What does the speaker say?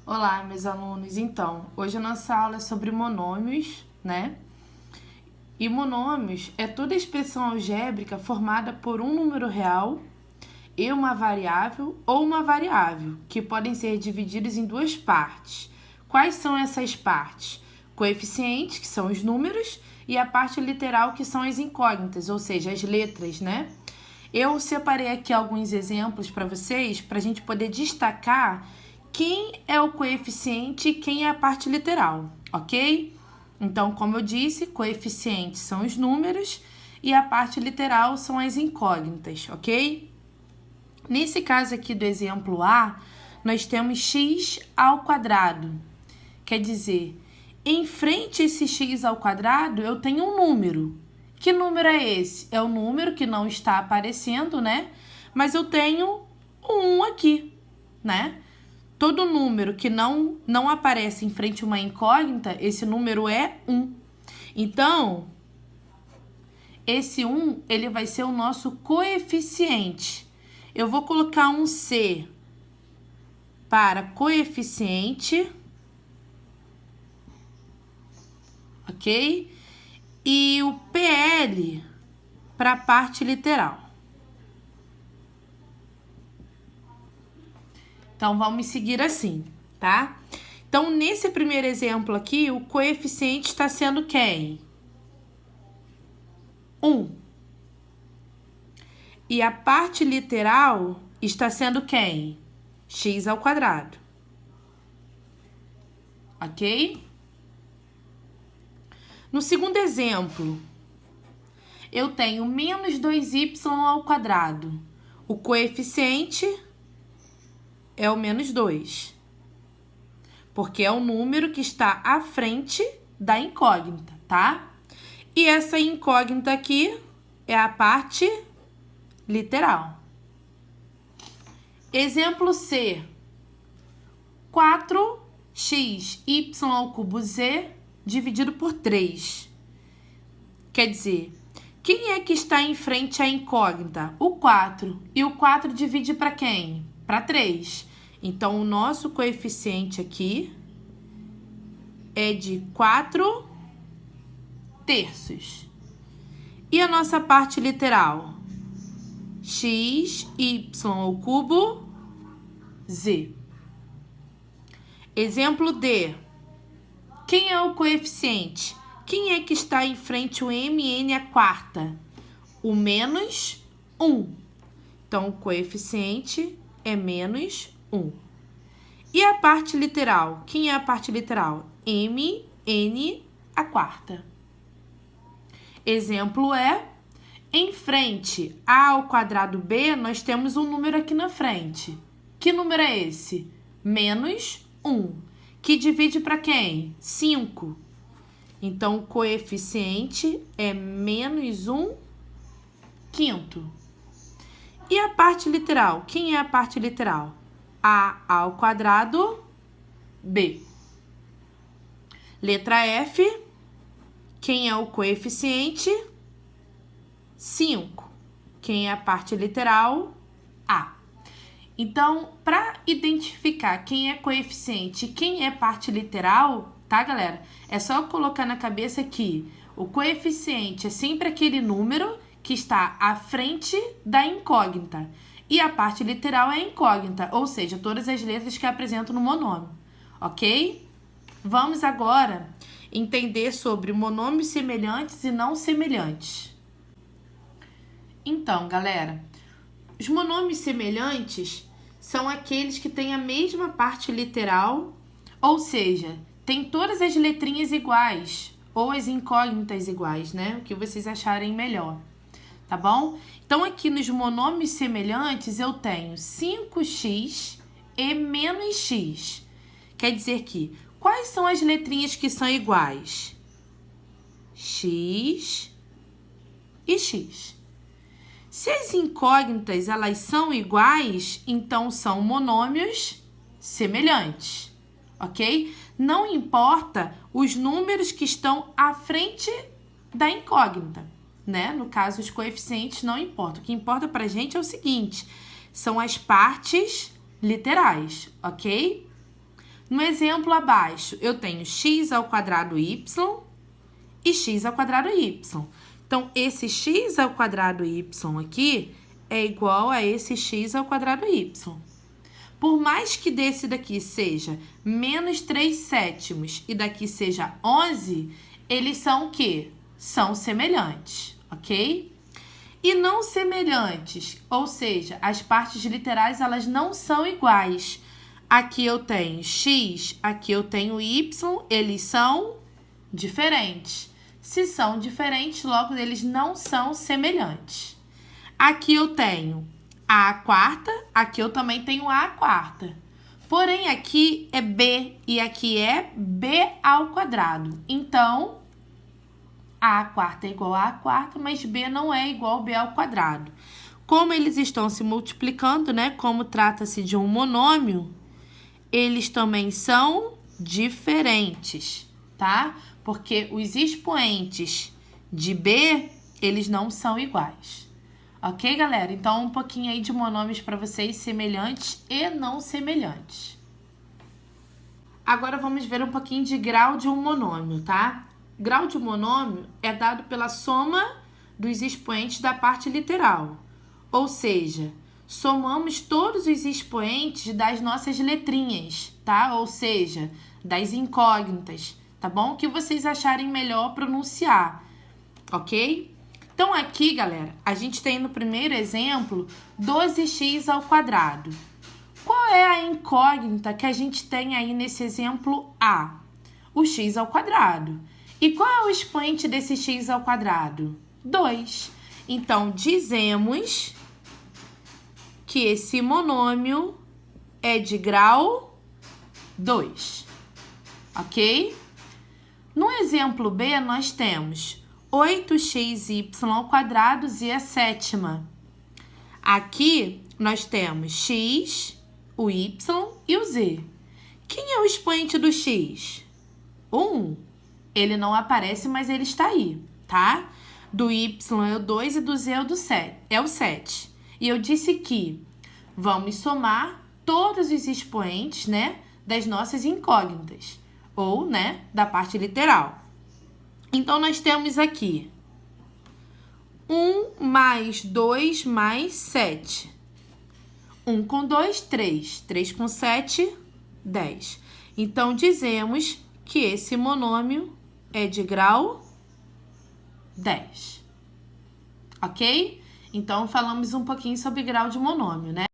Olá, meus alunos. Então, hoje a nossa aula é sobre monômios, né? E monômios é toda expressão algébrica formada por um número real e uma variável ou uma variável, que podem ser divididos em duas partes. Quais são essas partes? Coeficientes, que são os números, e a parte literal, que são as incógnitas, ou seja, as letras, né? Eu separei aqui alguns exemplos para vocês, para a gente poder destacar quem é o coeficiente e quem é a parte literal, ok? Então, como eu disse, coeficientes são os números e a parte literal são as incógnitas, ok? Nesse caso aqui do exemplo A, nós temos x ao quadrado. Quer dizer, em frente a esse x ao quadrado, eu tenho um número. Que número é esse? É o número que não está aparecendo, né? Mas eu tenho um 1 aqui, né? Todo número que não aparece em frente a uma incógnita, esse número é 1. Então, esse 1, ele vai ser o nosso coeficiente. Eu vou colocar um C para coeficiente, ok? E o PL para a parte literal. Então, vamos seguir assim, tá? Então, nesse primeiro exemplo aqui, o coeficiente está sendo quem? 1. E a parte literal está sendo quem? X ao quadrado. Ok? No segundo exemplo, eu tenho menos 2y ao quadrado. O coeficiente é o menos 2, porque é o número que está à frente da incógnita, tá? E essa incógnita aqui é a parte literal. Exemplo C. 4xy ao cubo z dividido por 3. Quer dizer, quem é que está em frente à incógnita? O 4. E o 4 divide para quem? Para 3. Então, o nosso coeficiente aqui é de 4 terços. E a nossa parte literal? Xy ao cubo z. Exemplo D. Quem é o coeficiente? Quem é que está em frente ao mn à quarta? O menos 1. Então, o coeficiente é menos 1. E a parte literal? Quem é a parte literal? mn à quarta. Exemplo é, em frente a ao quadrado b, nós temos um número aqui na frente. Que número é esse? Menos 1. Que divide para quem? 5. Então, o coeficiente é menos 1 quinto. E a parte literal? Quem é a parte literal? A ao quadrado b. Letra F. Quem é o coeficiente? 5. Quem é a parte literal? A. Então, para identificar quem é coeficiente e quem é parte literal, tá, galera? É só colocar na cabeça que o coeficiente é sempre aquele número que está à frente da incógnita. E a parte literal é a incógnita, ou seja, todas as letras que apresentam no monômio, ok? Vamos agora entender sobre monômios semelhantes e não semelhantes. Então, galera, os monômios semelhantes são aqueles que têm a mesma parte literal, ou seja, tem todas as letrinhas iguais, ou as incógnitas iguais, né? O que vocês acharem melhor, tá bom? Então, aqui nos monômios semelhantes, eu tenho 5x e menos x. Quer dizer que, quais são as letrinhas que são iguais? X e x. Se as incógnitas, elas são iguais, então são monômios semelhantes, ok? Não importa os números que estão à frente da incógnita, né? No caso, os coeficientes não importam. O que importa pra gente é o seguinte, são as partes literais, ok? No exemplo abaixo, eu tenho x ao quadrado y e x ao quadrado y. Então, esse x ao quadrado y aqui é igual a esse x ao quadrado y. Por mais que desse daqui seja menos 3/7 e daqui seja 11, eles são o quê? São semelhantes, ok? E não semelhantes, ou seja, as partes literais elas não são iguais. Aqui eu tenho x, aqui eu tenho y, eles são diferentes. Se são diferentes, logo eles não são semelhantes. Aqui eu tenho a quarta, aqui eu também tenho a quarta. Porém, aqui é b e aqui é b ao quadrado. Então, a quarta é igual a quarta, mas b não é igual a b ao quadrado. Como eles estão se multiplicando, né? Como trata-se de um monômio, eles também são diferentes, tá? Porque os expoentes de b, eles não são iguais. Ok, galera? Então, um pouquinho aí de monômios para vocês, semelhantes e não semelhantes. Agora, vamos ver um pouquinho de grau de um monômio, tá? Grau de monômio é dado pela soma dos expoentes da parte literal. Ou seja, somamos todos os expoentes das nossas letrinhas, tá? Ou seja, das incógnitas, tá bom? O que vocês acharem melhor pronunciar, ok? Então, aqui, galera, a gente tem no primeiro exemplo 12x ao quadrado. Qual é a incógnita que a gente tem aí nesse exemplo A? O x ao quadrado. E qual é o expoente desse x ao quadrado? 2. Então, dizemos que esse monômio é de grau 2, ok? No exemplo B, nós temos 8xy ao quadrado e a sétima. Aqui, nós temos x, o y e o z. Quem é o expoente do x? 1. Ele não aparece, mas ele está aí, tá? Do y é o 2 e do z é o 7. E eu disse que vamos somar todos os expoentes, né, das nossas incógnitas, ou, né, da parte literal. Então, nós temos aqui 1 mais 2 mais 7. 1 com 2, 3. 3 com 7, 10. Então, dizemos que esse monômio é de grau 10. Ok? Então, falamos um pouquinho sobre grau de monômio, né?